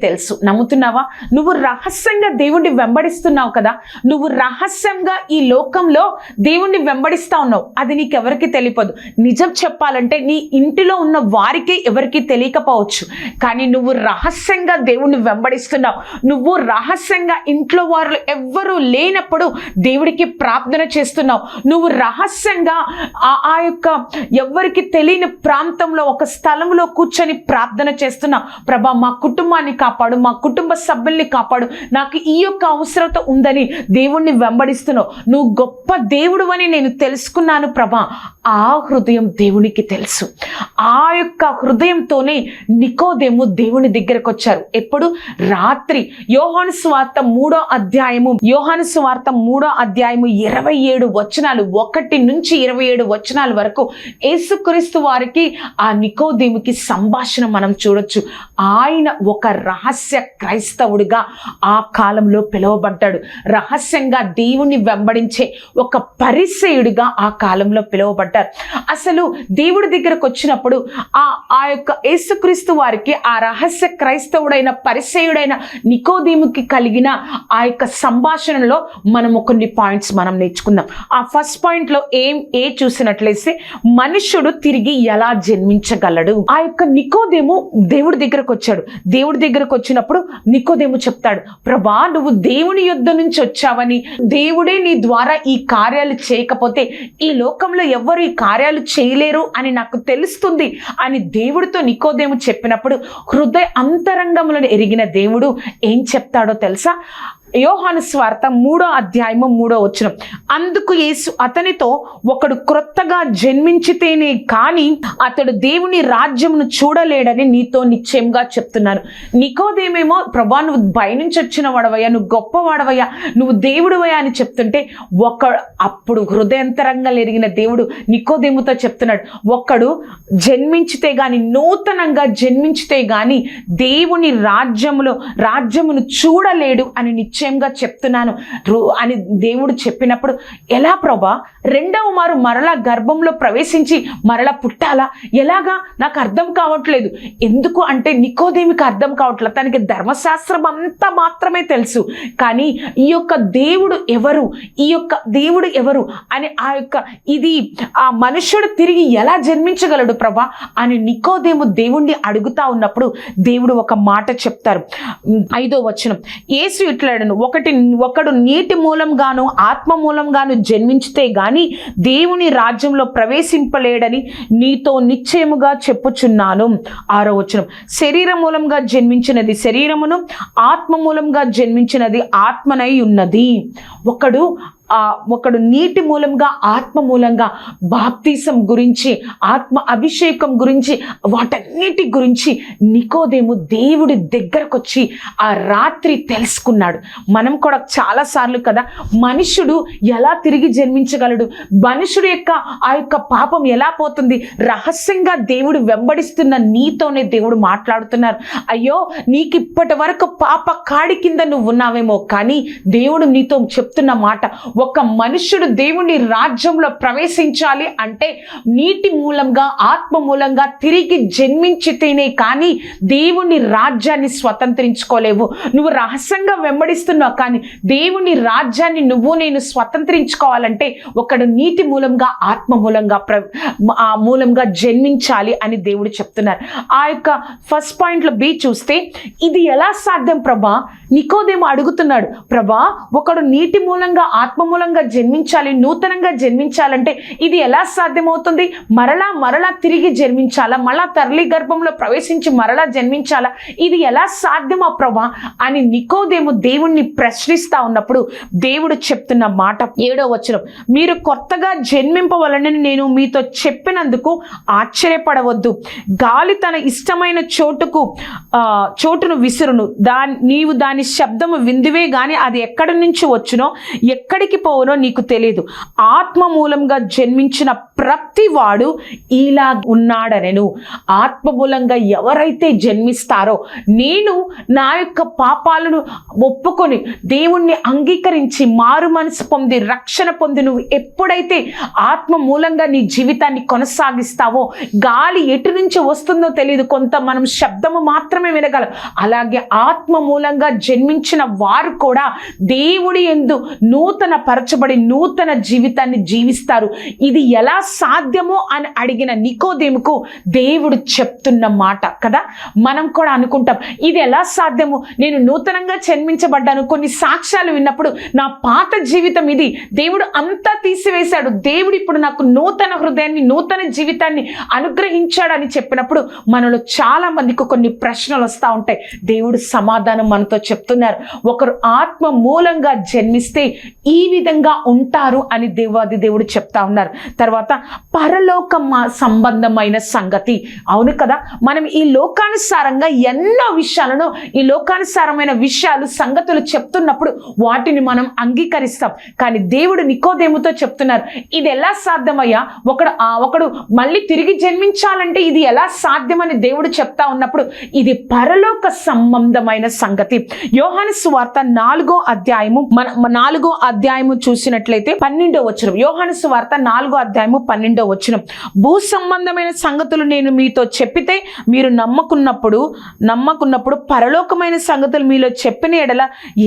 తెలుసు. నమ్ముతున్నావా? నువ్వు రహస్యంగా దేవుణ్ణి వెంబడిస్తున్నావు కదా, నువ్వు రహస్యంగా ఈ లోకంలో దేవుణ్ణి వెంబడిస్తా ఉన్నావు. అది నీకెవరికి తెలియదు. నిజం చెప్పాలంటే నీ ఇంటిలో ఉన్న వారికే ఎవరికి తెలియకపోవచ్చు, కానీ నువ్వు రహస్యంగా దేవుణ్ణి వెంబడిస్తున్నావు. నువ్వు రహస్యంగా ఇంట్లో వారు ఎవ్వరూ లేనప్పుడు దేవుడికి ప్రార్థన చేస్తున్నావు. నువ్వు రహస్యంగా ఆ యొక్క ఎవరికి తెలియని ప్రాంతంలో ఒక స్థలంలో కూర్చొని ప్రార్థన చేస్తున్నావు. ప్రభా, మా కుటుంబాన్ని కాపాడు, మా కుటుంబ సభ్యుల్ని కాపాడు, నాకు ఈ యొక్క అవసరత ఉందని దేవుణ్ణి వెంబడిస్తున్నావు. నువ్వు గొప్ప దేవుడు అని నేను తెలుసుకున్నాను ప్రభా. ఆ హృదయం దేవునికి తెలుసు. ఆ యొక్క హృదయంతోనే నికోదేము దేవుని దగ్గరకు వచ్చారు. ఎప్పుడు? రాత్రి. యోహాను సువార్త 3వ అధ్యాయము 27 వచనాలు 1 నుంచి 27 వచనాల వరకు యేసుక్రీస్తు వారికి ఆ నికోదేముకి సంభాషణ మనం చూడొచ్చు. ఆయన ఒక రహస్య క్రైస్తవుడిగా ఆ కాలంలో పిలువబడ్డాడు. రహస్యంగా దేవుణ్ణి వెంబడించే ఒక పరిసయుడిగా ఆ కాలంలో పిలువబడ్డారు. అసలు దేవుడి దగ్గరకు వచ్చినప్పుడు ఆ యొక్క యేసుక్రీస్తు వారికి ఆ రహస్య క్రైస్తవుడైన పరిసయుడైన నికోదేముకి కలిగిన ఆ యొక్క సంభాషణలో మనం కొన్ని పాయింట్స్ మనం నేర్చుకుందాం. ఆ ఫస్ట్ పాయింట్ లో చూసినట్లయితే మనుష్యుడు తిరిగి ఎలా జన్మించగలడు. ఆ యొక్క నికోదేము దేవుడి దగ్గరకు వచ్చాడు. దేవుడి దగ్గరకు వచ్చినప్పుడు నికోదేము చెప్తాడు, ప్రభా, నువ్వు దేవుని యుద్ధ నుంచి వచ్చావని, దేవుడే నీ ద్వారా ఈ కార్యాలు చేయకపోతే ఈ లోకంలో ఎవ్వరు ఈ కార్యాలు చేయలేరు అని నాకు తెలుస్తుంది అని దేవుడితో నికోదేము చెప్పినప్పుడు హృదయ అంతరంగములను ఎరిగిన దేవుడు ఏం చెప్తాడో తెలుసా? యోహాను సువార్త 3వ అధ్యాయము 3వ వచనం. అందుకు యేసు అతనితో, ఒకడు క్రొత్తగా జన్మించితేనే కానీ అతడు దేవుని రాజ్యమును చూడలేడని నీతో నిశ్చయంగా చెప్తున్నాను. నికోదేమేమో, ప్రభా, నువ్వు పైనుంచి వచ్చిన వాడవయ్యా, నువ్వు గొప్పవాడవయ్యా, నువ్వు దేవుడివయ్యా అని చెప్తుంటే అప్పుడు హృదయంతరంగా ఎరిగిన దేవుడు నికోదేముతో చెప్తున్నాడు, ఒకడు జన్మించితే గాని, నూతనంగా జన్మించితే గాని దేవుని రాజ్యమును చూడలేడు అని నిశ్చయంగా చెప్తున్నాను అని దేవుడు చెప్పినప్పుడు, ఎలా ప్రభా, రెండవ మారు మరలా గర్భంలో ప్రవేశించి మరలా పుట్టాలా? ఎలాగా? నాకు అర్థం కావట్లేదు. ఎందుకు అంటే నికోదేమికి అర్థం కావట్లేదు. తనకి ధర్మశాస్త్రం అంతా మాత్రమే తెలుసు, కానీ ఈ యొక్క దేవుడు ఎవరు అని ఆ మనుష్యుడు తిరిగి ఎలా జన్మించగలడు ప్రభా అని నికోదేము దేవుణ్ణి అడుగుతా ఉన్నప్పుడు దేవుడు ఒక మాట చెప్తారు. 5వ వచనం. యేసు ఇట్లాడను, ఒకడు నీటి మూలంగాను ఆత్మ మూలంగాను జన్మించితే గాని దేవుని రాజ్యంలో ప్రవేశింపలేడని నీతో నిశ్చయముగా చెప్పుచున్నాను. 6వ వచనం. శరీర మూలంగా జన్మించినది శరీరమును, ఆత్మ మూలంగా జన్మించినది ఆత్మనై ఉన్నది. ఒకడు నీటి మూలంగా ఆత్మ మూలంగా బాప్తిసం గురించి, ఆత్మ అభిషేకం గురించి, వాటన్నిటి గురించి నికోదేము దేవుడి దగ్గరకు వచ్చి ఆ రాత్రి తెలుసుకున్నాడు. మనం కూడా చాలాసార్లు కదా, మనుషుడు ఎలా తిరిగి జన్మించగలడు, మనుషుడు ఆ యొక్క పాపం ఎలా పోతుంది, రహస్యంగా దేవుడు వెంబడిస్తున్న నీతోనే దేవుడు మాట్లాడుతున్నారు. అయ్యో, నీకు ఇప్పటి వరకు పాప కాడి కింద నువ్వు ఉన్నావేమో, కానీ దేవుడు నీతో చెప్తున్న మాట, ఒక మనుష్యుడు దేవుని రాజ్యంలో ప్రవేశించాలి అంటే నీటి మూలంగా ఆత్మ మూలంగా తిరిగి జన్మించితేనే కానీ దేవుని రాజ్యాన్ని స్వతంత్రించుకోలేవు. నువ్వు రహస్యంగా వెంబడిస్తున్నావు, కానీ దేవుని రాజ్యాన్ని నేను స్వతంత్రించుకోవాలంటే ఒకడు నీటి మూలంగా ఆత్మ మూలంగా జన్మించాలి అని దేవుడు చెప్తున్నారు. ఆ యొక్క ఫస్ట్ పాయింట్లో బి చూస్తే, ఇది ఎలా సాధ్యం ప్రభా? నికోదేము అడుగుతున్నాడు, ప్రభా, ఒకడు నీటి మూలంగా ఆత్మ మూలంగా జన్మించాలి, నూతనంగా జన్మించాలంటే ఇది ఎలా సాధ్యమవుతుంది? మరలా తిరిగి జన్మించాలా? మళ్ళా తల్లి గర్భంలో ప్రవేశించి మరలా జన్మించాలా? ఇది ఎలా సాధ్యమా ప్రభా అని నికోదేము దేవుణ్ణి ప్రశ్నిస్తా ఉన్నప్పుడు దేవుడు చెప్తున్న మాట 7వ వచనం. మీరు కొత్తగా జన్మింపవలనని నేను మీతో చెప్పినందుకు ఆశ్చర్యపడవద్దు. గాలి తన ఇష్టమైన చోటును విసురును, నీవు దాని శబ్దము విందువే గాని అది ఎక్కడి నుంచి వచ్చునో, ఎక్కడికి ఎక్కడికి పోవనో నీకు తెలియదు. ఆత్మ మూలంగా జన్మించిన ప్రతి వాడు ఇలా ఉన్నాడనెను. ఆత్మ మూలంగా ఎవరైతే జన్మిస్తారో, నేను నా యొక్క పాపాలను ఒప్పుకొని దేవుణ్ణి అంగీకరించి మారు మనసు పొంది రక్షణ పొంది నువ్వు ఎప్పుడైతే ఆత్మ మూలంగా నీ జీవితాన్ని కొనసాగిస్తావో, గాలి ఎటు నుంచి వస్తుందో తెలియదు, కొంత మనం శబ్దము మాత్రమే వినగలం. అలాగే ఆత్మ మూలంగా జన్మించిన వారు కూడా దేవుడి యందు నూతన పరచబడి నూతన జీవితాన్ని జీవిస్తారు. ఇది ఎలా సాధ్యమో అని అడిగిన నికోదేముకు దేవుడు చెప్తున్న మాట కదా. మనం కూడా అనుకుంటాం, ఇది ఎలా సాధ్యము, నేను నూతనంగా జన్మించబడ్డాను, కొన్ని సాక్ష్యాలు విన్నప్పుడు నా పాత జీవితం ఇది, దేవుడు అంతా తీసివేశాడు, దేవుడు ఇప్పుడు నాకు నూతన హృదయాన్ని నూతన జీవితాన్ని అనుగ్రహించాడని చెప్పినప్పుడు మనలో చాలా మందికి కొన్ని ప్రశ్నలు వస్తూ ఉంటాయి. దేవుడు సమాధానం మనతో చెప్తున్నారు. ఒకరు ఆత్మ మూలంగా జన్మిస్తే ఈ విధంగా ఉంటారు అని దేవాది దేవుడు చెప్తా ఉన్నారు. తర్వాత పరలోక సంబంధమైన సంగతి. అవును కదా, మనం ఈ లోకానుసారంగా ఎన్నో విషయాలను, ఈ లోకానుసారమైన విషయాలు సంగతులు చెప్తున్నప్పుడు వాటిని మనం అంగీకరిస్తాం. కానీ దేవుడు నికోదేముతో చెప్తున్నారు, ఇది ఎలా సాధ్యమయ్యా, ఒకడు మళ్ళీ తిరిగి జన్మించాలంటే ఇది ఎలా సాధ్యమని దేవుడు చెప్తా ఉన్నప్పుడు ఇది పరలోక సంబంధమైన సంగతి. యోహాను సువార్త 4వ అధ్యాయము 4వ అధ్యాయము చూసినట్లయితే 12వ వచనం. యోహాను సువార్త 4వ అధ్యాయము 12వ వచనం. భూ సంబంధమైన సంగతులు నేను మీతో చెప్పితే మీరు నమ్మకున్నప్పుడు పరలోకమైన సంగతులు మీలో చెప్పిన ఎడల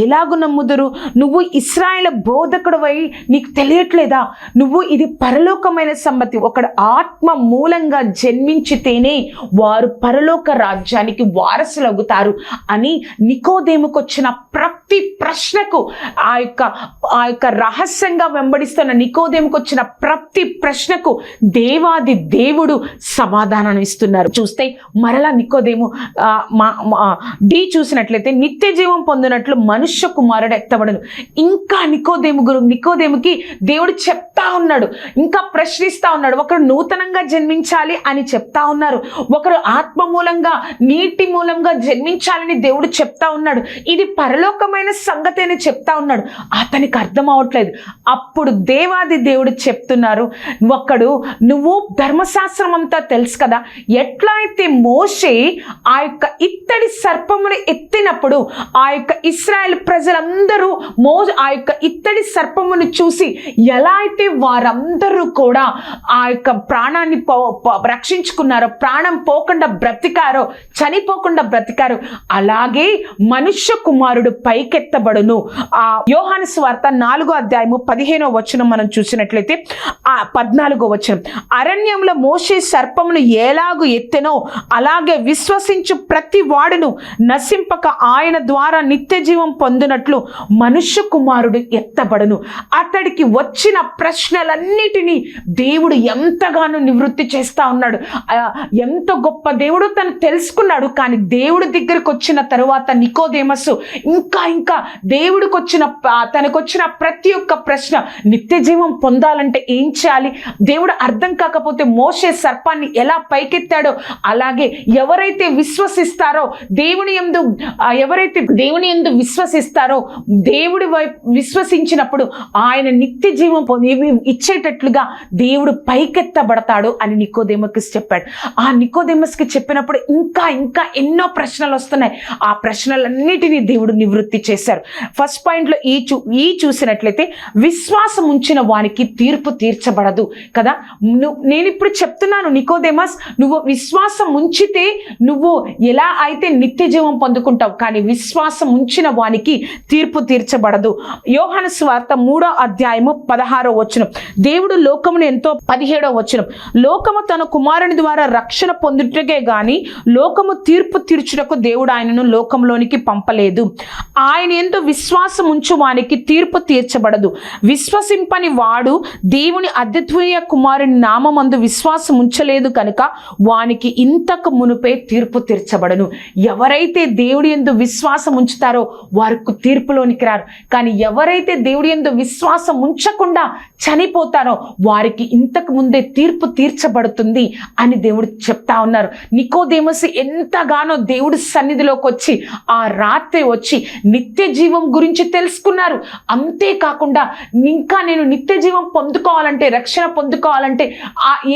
ఎలాగు నమ్ముదురు? నువ్వు ఇశ్రాయేలు బోధకుడవై నీకు తెలియట్లేదా? నువ్వు ఇది పరలోకమైన సంగతి. ఒకడు ఆత్మ మూలంగా జన్మించితేనే వారు పరలోక రాజ్యానికి వారసులవుతారు అని నికోదేముకు వచ్చిన ప్రతి ప్రశ్నకు ఆ యొక్క రహస్యంగా వెంబడిస్తున్న నికోదేముకు వచ్చిన ప్రతి ప్రశ్నకు దేవాది దేవుడు సమాధానం ఇస్తున్నారు. చూస్తే మరలా నికోదేము డి చూసినట్లయితే నిత్య జీవం పొందినట్లు మనుష్య కుమారుడు ఎత్తబడను. ఇంకా నికోదేముకి దేవుడు చెప్తా ఉన్నాడు, ఇంకా ప్రశ్నిస్తా ఉన్నాడు. ఒకరు నూతనంగా జన్మించాలి అని చెప్తా ఉన్నారు, ఒకరు ఆత్మ మూలంగా నీటి మూలంగా జన్మించాలని దేవుడు చెప్తా ఉన్నాడు. ఇది పరలోకమైన సంగతి అని చెప్తా ఉన్నాడు. అతనికి అర్థం అవట్లేదు. అప్పుడు దేవాది దేవుడు చెప్తున్నారు, నువ్వు ధర్మశాస్త్రం అంతా తెలుసు కదా, ఎట్లా అయితే మోషే ఆ యొక్క ఇత్తడి సర్పమును ఎత్తినప్పుడు ఆ యొక్క ఇశ్రాయేల్ ప్రజలందరూ ఆ యొక్క ఇత్తడి సర్పమును చూసి ఎలా అయితే వారందరూ కూడా ఆ యొక్క ప్రాణాన్ని రక్షించుకున్నారో, ప్రాణం పోకుండా బ్రతికారో, చనిపోకుండా బ్రతికారో, అలాగే మనుష్య కుమారుడు పైకెత్తబడును. ఆ యోహాను సువార్త 4వ అధ్యాయము 15వ వచనం మనం చూసినట్లయితే 14వ వచనం. అరణ్యంలో మోషే సర్పమును ఎలాగు ఎత్తెనో అలాగే విశ్వసించు ప్రతి వాడును నశింపక ఆయన ద్వారా నిత్య జీవం పొందినట్లు మనుష్య కుమారుడు ఎత్తబడును. అతడికి వచ్చిన ప్రశ్నలన్నిటినీ దేవుడు ఎంతగానో నివృత్తి చేస్తా ఉన్నాడు. ఎంత గొప్ప దేవుడు తను తెలుసుకున్నాడు. కానీ దేవుడి దగ్గరకు వచ్చిన తరువాత నికోదేమసు ఇంకా తనకు వచ్చిన ప్రతి ఒక్క ప్రశ్న, నిత్య జీవం పొందాలంటే ఏం చేయాలి, దేవుడు అర్థం కాకపోతే మోషే సర్పాన్ని ఎలా పైకెత్తాడో, అలాగే ఎవరైతే విశ్వసిస్తారో దేవుని యందు విశ్వసిస్తారో, దేవుడి వైపు విశ్వసించినప్పుడు ఆయన నిత్య జీవం ఇచ్చేటట్లుగా దేవుడు పైకెత్తబడతాడు అని నికోదేమస్కి చెప్పాడు. ఆ నికోదేమస్కి చెప్పినప్పుడు ఇంకా ఎన్నో ప్రశ్నలు వస్తున్నాయి. ఆ ప్రశ్నలన్నిటినీ దేవుడు నివృత్తి చేశారు. ఫస్ట్ పాయింట్లో ఈ చూసినట్లయితే విశ్వాసం ఉంచిన వానికి తీర్పు తీర్చబడదు కదా. నేను ఇప్పుడు చెప్తున్నాను, నికోదేమస్, నువ్వు విశ్వాసం ఉంచితే నువ్వు ఎలా అయితే నిత్య జీవం పొందుకుంటావు, కానీ విశ్వాసం ఉంచిన వానికి తీర్పు తీర్చబడదు. యోహాను సువార్త 3వ అధ్యాయము 16వ వచనం. దేవుడు లోకమును ఎంతో 17వ వచనం. లోకము తన కుమారుని ద్వారా రక్షణ పొందుటకే గాని లోకము తీర్పు తీర్చుటకు దేవుడు ఆయనను లోకంలోనికి పంపలేదు. ఆయన ఎందు విశ్వాసం ఉంచు వానికి తీర్పు తీర్చబడదు. విశ్వసింపని వాడు దేవుని అద్వితీయ కుమారుని నామమందు విశ్వాసం ఉంచలేదు కనుక వానికి ఇంతకు మునుపే తీర్పు తీర్చబడను. ఎవరైతే దేవుడి యందు విశ్వాసం ఉంచుతారో వారికి తీర్పులోనికి రారు. కానీ ఎవరైతే దేవుడి యందు విశ్వాసం ఉంచకుండా చనిపోతారో వారికి ఇంతకు ముందే తీర్పు తీర్చబడుతుంది అని దేవుడు చెప్తా ఉన్నారు. నికోదేమస్ ఎంతగానో దేవుడి సన్నిధిలోకి వచ్చి ఆ రాత్రి వచ్చి నిత్య జీవం గురించి తెలుసుకున్నారు. అంతే అంతేకాకుండా ఇంకా నేను నిత్య జీవం పొందుకోవాలంటే, రక్షణ పొందుకోవాలంటే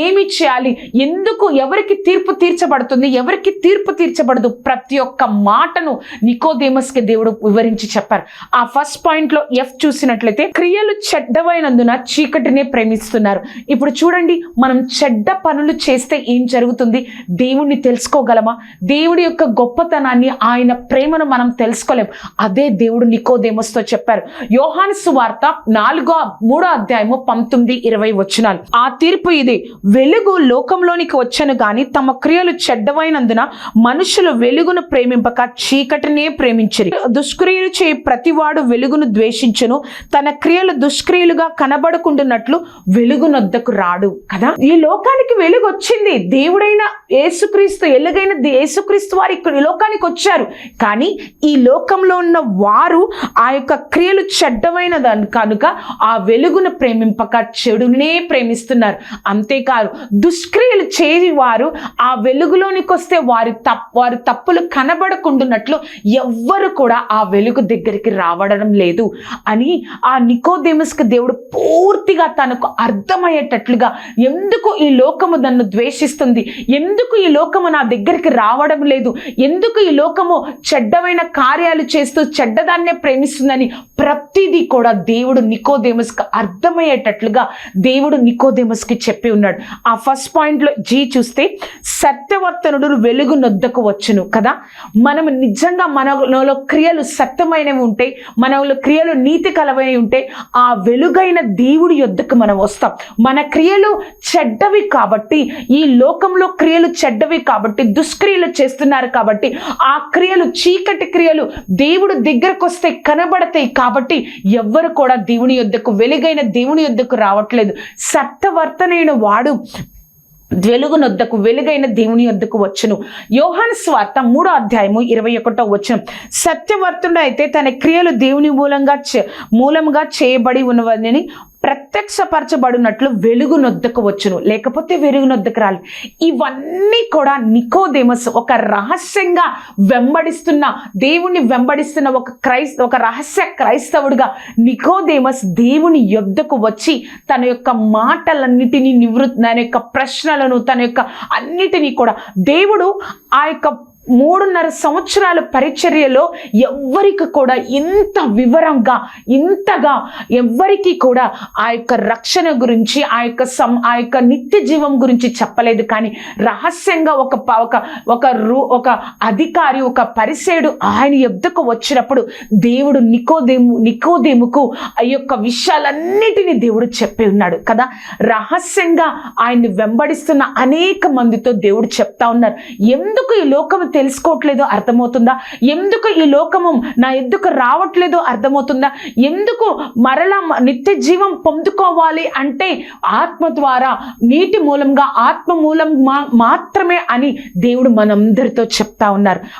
ఏమి చేయాలి, ఎందుకు, ఎవరికి తీర్పు తీర్చబడుతుంది, ఎవరికి తీర్పు తీర్చబడదు, ప్రతి ఒక్క మాటను నికోదేమస్కి దేవుడు వివరించి చెప్పారు. ఆ ఫస్ట్ పాయింట్ లో ఎఫ్ చూసినట్లయితే క్రియలు చెడ్డవైనందున చీకటినే ప్రేమిస్తున్నారు. ఇప్పుడు చూడండి, మనం చెడ్డ పనులు చేస్తే ఏం జరుగుతుంది? దేవుణ్ణి తెలుసుకోగలమా? దేవుడి యొక్క గొప్పతనాన్ని, ఆయన ప్రేమను మనం తెలుసుకోలేం. అదే దేవుడు నికోదేమస్తో చెప్పారు. యోహాను సువార్త 3వ అధ్యాయము 19-20 వచనాలు. ఆ తీర్పు ఇది: వెలుగు లోకంలోనికి వచ్చెను గాని తమ క్రియలు చెడ్డవైనందున మనుషులు వెలుగును ప్రేమింపక చీకటినే ప్రేమించిరి. దుష్క్రియలు చేయి ప్రతివాడు వెలుగును ద్వేషించును, తన క్రియలు దుష్క్రియలుగా కనబడకుండానట్లు వెలుగునొద్దకు రాడు. కదా, ఈ లోకానికి వెలుగు వచ్చింది. దేవుడైన యేసుక్రీస్తు, ఎలుగైన యేసుక్రీస్తు వారు ఈ లోకానికి వచ్చారు. కానీ ఈ లోకంలో ఉన్న వారు ఆ యొక్క క్రియలు చెడ్డమైన కనుక ఆ వెలుగును ప్రేమింపక చెడునే ప్రేమిస్తున్నారు. అంతేకాదు, దుష్క్రియలు చేసేవారు ఆ వెలుగులోనికి వస్తే వారి తప్పులు కనబడకుండానట్లు ఎవ్వరు కూడా ఆ వెలుగు దగ్గరికి రావడం లేదు అని ఆ నికోదేమస్కి దేవుడు పూర్తిగా తనకు అర్థమయ్యేటట్లుగా, ఎందుకు ఈ లోకము నన్ను ద్వేషిస్తుంది, ఎందుకు ఈ లోకము నా దగ్గరికి రావడం లేదు, ఎందుకు ఈ లోకము చెడ్డమైన కార్యాలు చేస్తూ చెడ్డదాన్నే ప్రేమిస్తుందని ప్రతిదీ కూడా దేవుడు నికోదేమస్కి అర్థమయ్యేటట్లుగా దేవుడు నికోదేమస్కి చెప్పి ఉన్నాడు. ఆ ఫస్ట్ పాయింట్ లో జీ చూస్తే, సత్యవర్తనుడు వెలుగు నొద్దకు వచ్చును. కదా, మనం నిజంగా మనలో క్రియలు సత్యమైనవి ఉంటే, మనలో క్రియలు నీతి కలవై ఉంటే ఆ వెలుగైన దేవుడి యొద్దకు మనం వస్తాం. మన క్రియలు చెడ్డవి కాబట్టి, ఈ లోకంలో క్రియలు చెడ్డవి కాబట్టి, దుష్క్రియలు చేస్తున్నారు కాబట్టి, ఆ క్రియలు చీకటి క్రియలు దేవుడు దగ్గరకు వస్తే కనబడతాయి కాబట్టి ఎవ్వరు కూడా దేవుని యొద్దకు, వెలుగైన దేవుని యొద్దకు రావట్లేదు. సత్యవర్తనైన వాడు వెలుగునొద్దకు, వెలుగైన దేవుని యొద్దకు వచ్చును. యోహాను సువార్త 3వ అధ్యాయము 21వ వచనం, సత్యవర్తుడు అయితే తన క్రియలు దేవుని మూలంగా చేయబడి ఉన్నవని ప్రత్యక్షపరచబడినట్లు వెలుగునొద్దకు వచ్చును, లేకపోతే వెలుగునొద్దకు రాలి. ఇవన్నీ కూడా నికోదేమస్ ఒక రహస్యంగా వెంబడిస్తున్న, దేవుణ్ణి వెంబడిస్తున్న ఒక రహస్య క్రైస్తవుడిగా నికోదేమస్ దేవుని యొద్దకు వచ్చి తన యొక్క మాటలన్నిటినీ తన యొక్క ప్రశ్నలను, తన యొక్క అన్నిటినీ కూడా దేవుడు ఆ యొక్క 3.5 సంవత్సరాల పరిచర్యలో ఎవ్వరికి కూడా ఇంత వివరంగా, ఇంతగా ఎవ్వరికి కూడా ఆ యొక్క రక్షణ గురించి, ఆ యొక్క నిత్య జీవం గురించి చెప్పలేదు. కానీ రహస్యంగా ఒక అధికారి, ఒక పరిసేయుడు ఆయన యొద్దకు వచ్చినప్పుడు దేవుడు నికోదేముకు ఆ యొక్క విషయాలన్నిటినీ దేవుడు చెప్పి ఉన్నాడు. కదా, రహస్యంగా ఆయన్ని వెంబడిస్తున్న అనేక మందితో దేవుడు చెప్తా ఉన్నారు. ఎందుకు ఈ లోకము తెలుసుకోవట్లేదో అర్థమవుతుందా? ఎందుకు ఈ లోకము నా ఎద్దుకు రావట్లేదో అర్థమవుతుందా? ఎందుకు మరలా నిత్య జీవం పొందుకోవాలి అంటే ఆత్మ ద్వారా, నీటి మూలంగా, ఆత్మ మూలం మాత్రమే అని దేవుడు మనందరితో చెప్తా ఉన్నారు.